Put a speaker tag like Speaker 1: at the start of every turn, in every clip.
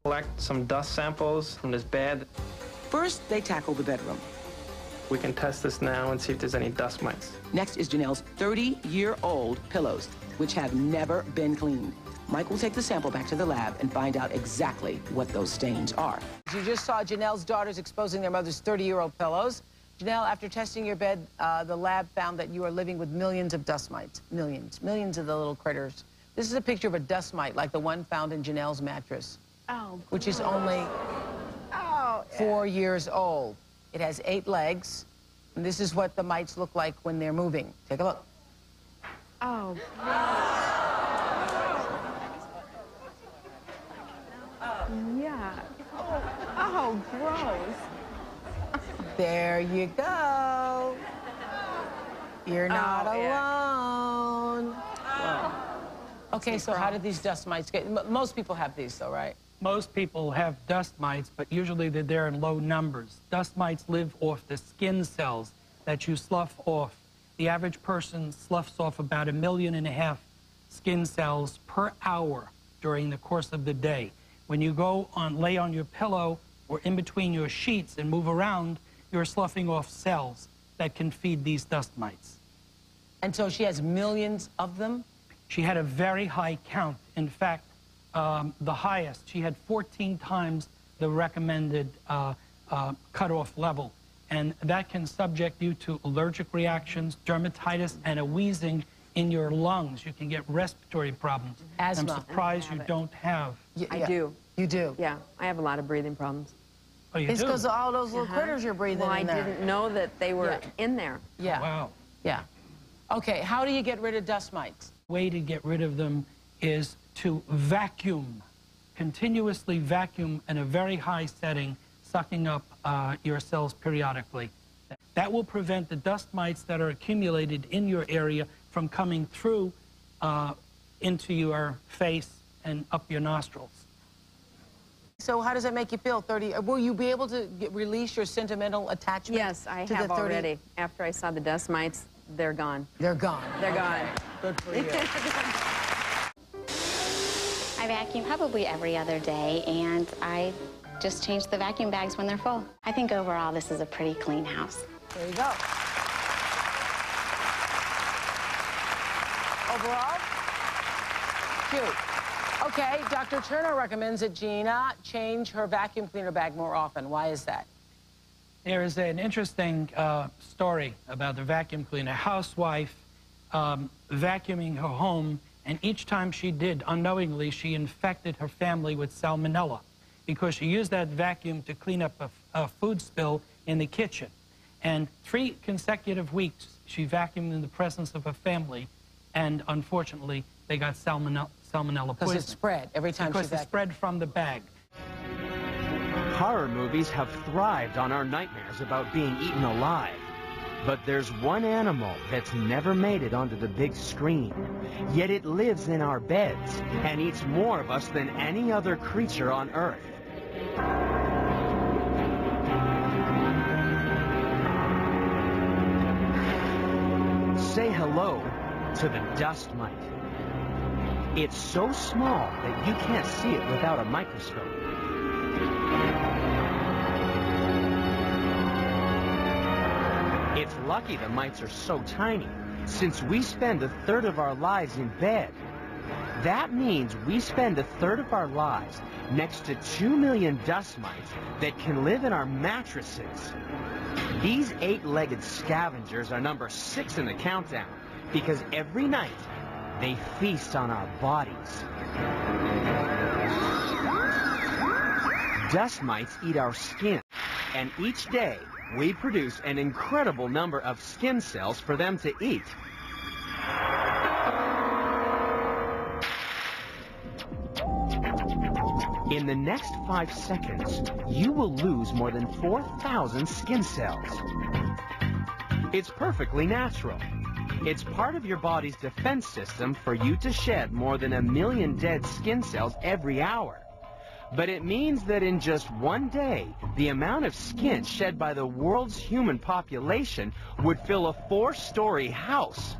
Speaker 1: Collect some dust samples from this bed.
Speaker 2: First, they tackle the bedroom.
Speaker 1: We can test this now and see if there's any dust mites.
Speaker 2: Next is Janelle's 30-year-old pillows, which have never been cleaned. Mike will take the sample back to the lab and find out exactly what those stains are. You just saw Janelle's daughters exposing their mother's 30-year-old pillows. Janelle, after testing your bed, the lab found that you are living with millions of dust mites. Millions of the little critters. This is a picture of a dust mite like the one found in Janelle's mattress, which is only 4 years old. It has 8 legs, and this is what the mites look like when they're moving. Take a look.
Speaker 3: Oh, yeah. Oh, gross.
Speaker 2: There you go. You're not alone. Okay, so how did these dust mites get? Most people have these, though, right?
Speaker 4: Most people have dust mites, but usually they're there in low numbers. Dust mites live off the skin cells that you slough off. The average person sloughs off about 1.5 million skin cells per hour during the course of the day. When you lay on your pillow or in between your sheets and move around, you're sloughing off cells that can feed these dust mites.
Speaker 2: And so she has millions of them?
Speaker 4: She had a very high count. In fact, the highest. She had 14 times the recommended cutoff level. And that can subject you to allergic reactions, dermatitis, and a wheezing in your lungs. You can get respiratory problems.
Speaker 2: Asthma.
Speaker 4: I'm surprised you don't have.
Speaker 3: I do.
Speaker 2: You do?
Speaker 3: Yeah, I have a lot of breathing problems.
Speaker 4: Oh, you
Speaker 2: It's
Speaker 4: do?
Speaker 2: because of all those little critters you're breathing
Speaker 3: Well,
Speaker 2: in there.
Speaker 3: I didn't know that they were in there.
Speaker 2: Yeah.
Speaker 4: Wow.
Speaker 2: Yeah. Okay, how do you get rid of dust mites?
Speaker 4: The way to get rid of them is to vacuum, continuously vacuum in a very high setting, sucking up your cells periodically. That will prevent the dust mites that are accumulated in your area from coming through into your face and up your nostrils.
Speaker 2: So how does that make you feel? Will you be able to release your sentimental attachment?
Speaker 3: Yes, I
Speaker 2: to
Speaker 3: have
Speaker 2: the 30?
Speaker 3: already. After I saw the dust mites, they're gone.
Speaker 2: They're gone.
Speaker 3: They're gone.
Speaker 2: Good for you.
Speaker 5: I vacuum probably every other day, and I just change the vacuum bags when they're full. I think overall this is a pretty clean house.
Speaker 2: There you go. Overall, cute. Okay, Dr. Turner recommends that Gina change her vacuum cleaner bag more often. Why is that?
Speaker 4: There is an interesting story about the vacuum cleaner. A housewife vacuuming her home, and each time she did, unknowingly, she infected her family with salmonella because she used that vacuum to clean up a food spill in the kitchen. And 3 consecutive weeks, she vacuumed in the presence of her family, and unfortunately, they got salmonella poisoning.
Speaker 2: Because it spread every time she vacuumed.
Speaker 4: Because it spread from the bag.
Speaker 6: Horror movies have thrived on our nightmares about being eaten alive. But there's one animal that's never made it onto the big screen. Yet it lives in our beds and eats more of us than any other creature on Earth. Say hello to the dust mite. It's so small that you can't see it without a microscope. It's lucky the mites are so tiny, since we spend 1/3 of our lives in bed. That means we spend 1/3 of our lives next to 2 million dust mites that can live in our mattresses. These 8-legged scavengers are number 6 in the countdown, because every night they feast on our bodies. Dust mites eat our skin, and each day we produce an incredible number of skin cells for them to eat. In the next 5 seconds, you will lose more than 4,000 skin cells. It's perfectly natural. It's part of your body's defense system for you to shed more than 1 million dead skin cells every hour. But it means that in just one day, the amount of skin shed by the world's human population would fill a 4-story house.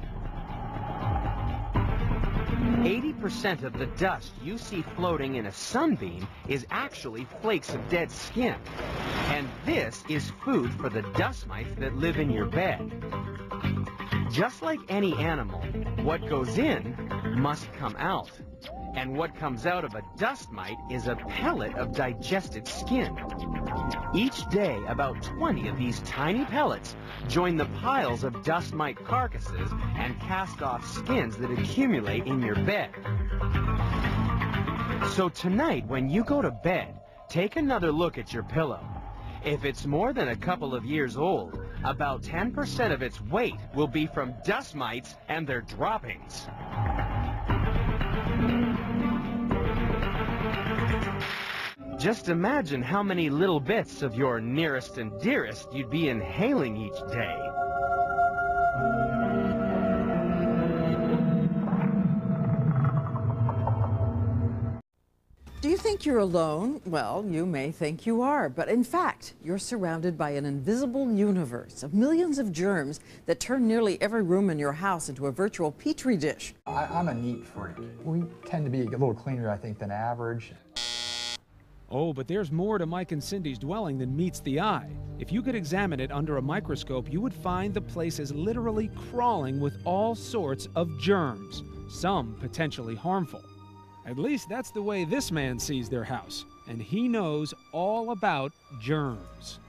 Speaker 6: 80% of the dust you see floating in a sunbeam is actually flakes of dead skin. And this is food for the dust mites that live in your bed. Just like any animal, what goes in must come out. And what comes out of a dust mite is a pellet of digested skin. Each day, about 20 of these tiny pellets join the piles of dust mite carcasses and cast off skins that accumulate in your bed. So tonight, when you go to bed, take another look at your pillow. If it's more than a couple of years old, about 10% of its weight will be from dust mites and their droppings. Just imagine how many little bits of your nearest and dearest you'd be inhaling each day.
Speaker 7: Do you think you're alone? Well, you may think you are, but in fact, you're surrounded by an invisible universe of millions of germs that turn nearly every room in your house into a virtual petri dish.
Speaker 8: I'm a neat freak. We tend to be a little cleaner, I think, than average.
Speaker 9: Oh, but there's more to Mike and Cindy's dwelling than meets the eye. If you could examine it under a microscope, you would find the place is literally crawling with all sorts of germs, some potentially harmful. At least that's the way this man sees their house, and he knows all about germs.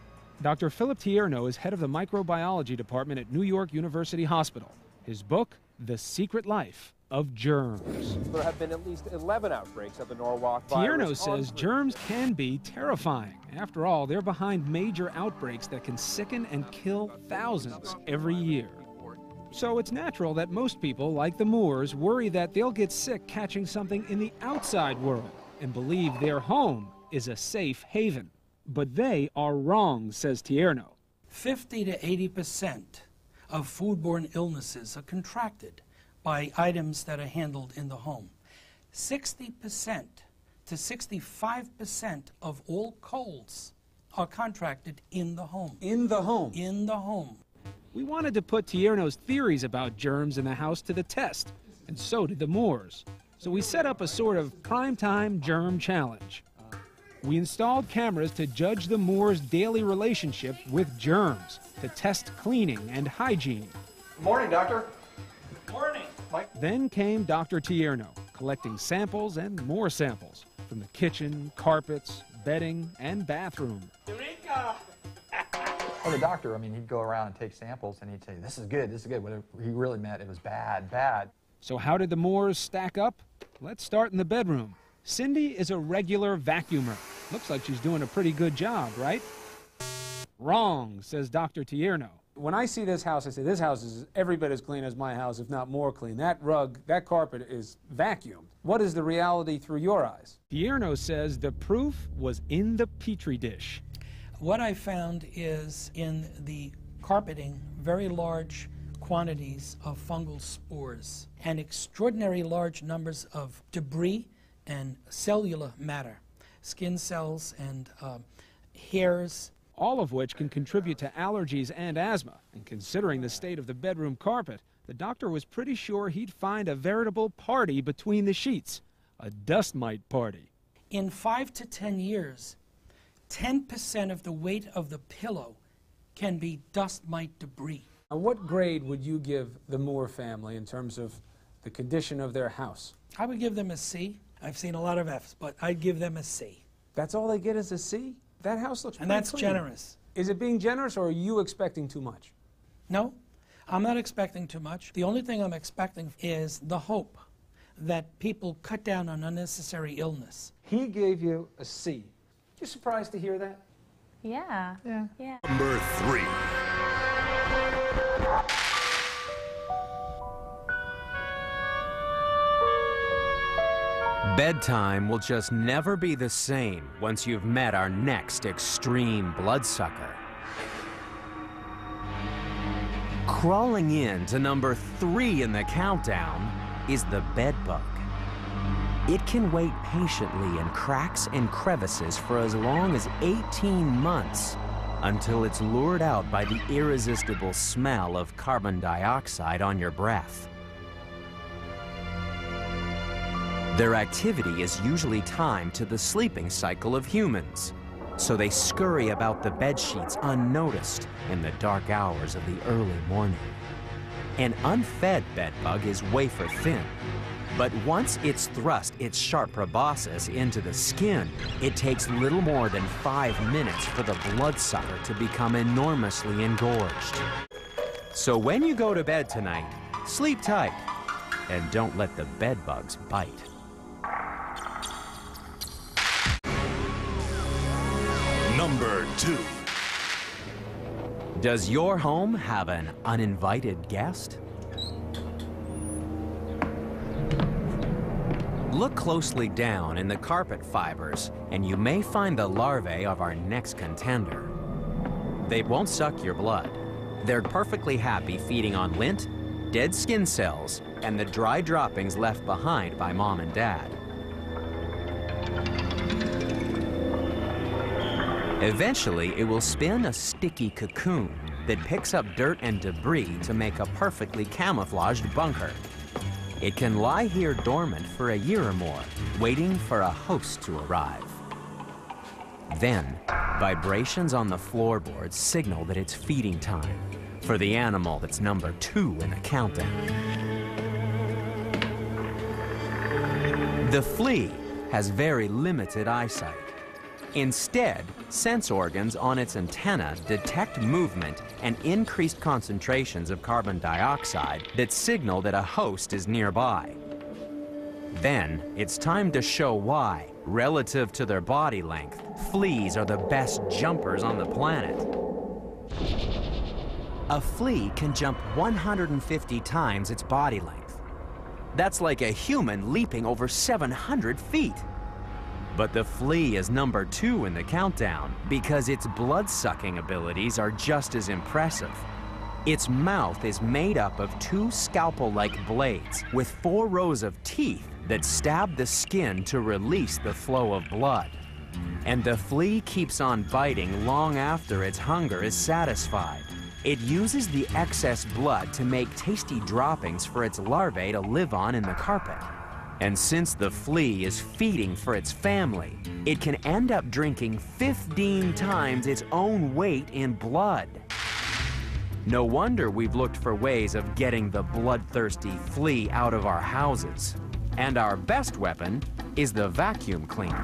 Speaker 9: Dr. Philip Tierno is head of the microbiology department at New York University Hospital. His book, The Secret Life of Germs.
Speaker 10: There have been at least 11 outbreaks of the Norwalk virus.
Speaker 9: Tierno says germs can be terrifying. After all, they're behind major outbreaks that can sicken and kill thousands every year. So it's natural that most people, like the Moores, worry that they'll get sick catching something in the outside world and believe their home is a safe haven. But they are wrong, says Tierno.
Speaker 4: 50 to 80% of foodborne illnesses are contracted by items that are handled in the home. 60% to 65% of all colds are contracted in the home.
Speaker 9: In the home?
Speaker 4: In the home.
Speaker 9: We wanted to put Tierno's theories about germs in the house to the test, and so did the Moores. So we set up a sort of primetime germ challenge. We installed cameras to judge the Moores' daily relationship with germs, to test cleaning and hygiene.
Speaker 10: Morning, Doctor.
Speaker 4: Morning.
Speaker 9: Then came Dr. Tierno, collecting samples and more samples from the kitchen, carpets, bedding, and bathroom.
Speaker 4: Eureka!
Speaker 8: Well, the doctor, I mean, he'd go around and take samples, and he'd say, this is good, this is good. What he really meant, it was bad, bad.
Speaker 9: So how did the Moores stack up? Let's start in the bedroom. Cindy is a regular vacuumer. Looks like she's doing a pretty good job, right? Wrong, says Dr. Tierno.
Speaker 11: When I see this house, I say, this house is every bit as clean as my house, if not more clean. That rug, that carpet is vacuumed. What is the reality through your eyes?
Speaker 9: Tierno says the proof was in the petri dish.
Speaker 4: What I found is in the carpeting, very large quantities of fungal spores and extraordinary large numbers of debris and cellular matter, skin cells and hairs.
Speaker 9: All of which can contribute to allergies and asthma. And considering the state of the bedroom carpet, the doctor was pretty sure he'd find a veritable party between the sheets, a dust mite party.
Speaker 4: In 5 to 10 years, 10% of the weight of the pillow can be dust mite debris.
Speaker 11: And what grade would you give the Moore family in terms of the condition of their house?
Speaker 4: I would give them a C. I've seen a lot of Fs, but I'd give them a C.
Speaker 11: That's all they get is a C? That house looks pretty
Speaker 4: And that's
Speaker 11: clean.
Speaker 4: generous.
Speaker 11: Is it being generous, or are you expecting too much?
Speaker 4: No, I'm not expecting too much. The only thing I'm expecting is the hope that people cut down on unnecessary illness.
Speaker 11: He gave you a C. You surprised to hear that?
Speaker 5: Yeah.
Speaker 11: Yeah.
Speaker 12: Number 3.
Speaker 6: Bedtime will just never be the same once you've met our next extreme bloodsucker. Crawling in to number 3 in the countdown is the bedbug. It can wait patiently in cracks and crevices for as long as 18 months until it's lured out by the irresistible smell of carbon dioxide on your breath.
Speaker 12: Their activity is usually timed to the sleeping cycle of humans, so they scurry about the bed sheets unnoticed in the dark hours of the early morning. An unfed bedbug is wafer thin, but once it's thrust its sharp proboscis into the skin, it takes little more than 5 minutes for the bloodsucker to become enormously engorged. So when you go to bed tonight, sleep tight and don't let the bedbugs bite.
Speaker 13: Number 2.
Speaker 12: Does your home have an uninvited guest? Look closely down in the carpet fibers, and you may find the larvae of our next contender. They won't suck your blood. They're perfectly happy feeding on lint, dead skin cells, and the dry droppings left behind by mom and dad. Eventually, it will spin a sticky cocoon that picks up dirt and debris to make a perfectly camouflaged bunker. It can lie here dormant for a year or more, waiting for a host to arrive. Then, vibrations on the floorboards signal that it's feeding time for the animal that's number 2 in the countdown. The flea has very limited eyesight. Instead, sense organs on its antenna detect movement and increased concentrations of carbon dioxide that signal that a host is nearby. Then, it's time to show why, relative to their body length, fleas are the best jumpers on the planet. A flea can jump 150 times its body length. That's like a human leaping over 700 feet. But the flea is number 2 in the countdown because its blood-sucking abilities are just as impressive. Its mouth is made up of 2 scalpel-like blades with 4 rows of teeth that stab the skin to release the flow of blood. And the flea keeps on biting long after its hunger is satisfied. It uses the excess blood to make tasty droppings for its larvae to live on in the carpet. And since the flea is feeding for its family, it can end up drinking 15 times its own weight in blood. No wonder we've looked for ways of getting the bloodthirsty flea out of our houses. And our best weapon is the vacuum cleaner.